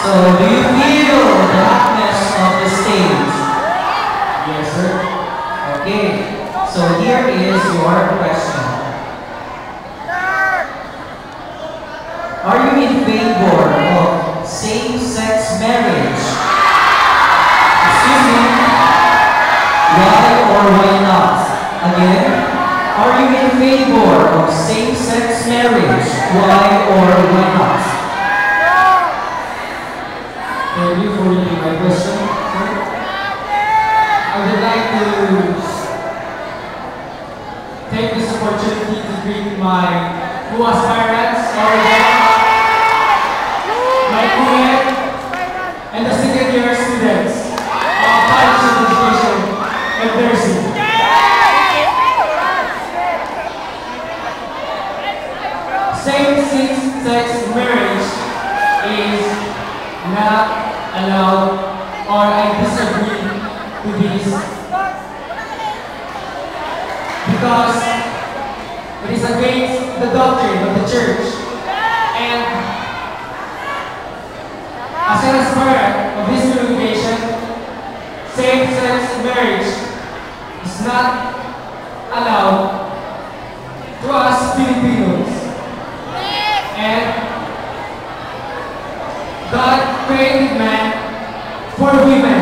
So, do you feel the hotness of the stage? Yes, sir. Okay. So, here is your question. Are you in favor of same-sex marriage? Excuse me. Why or why not? Again, are you in favor of same-sex marriage? Why or why not? Thank you for my question, sir. I would like to take this opportunity to greet my new aspirants, my co-ed, and the second year students of College of Education and Nursing. Same-sex marriage is not allowed, or I disagree to this, because it is against the doctrine of the church. And as an aspirant of this congregation, same-sex marriage is not allowed to us Filipinos. And God created man for women.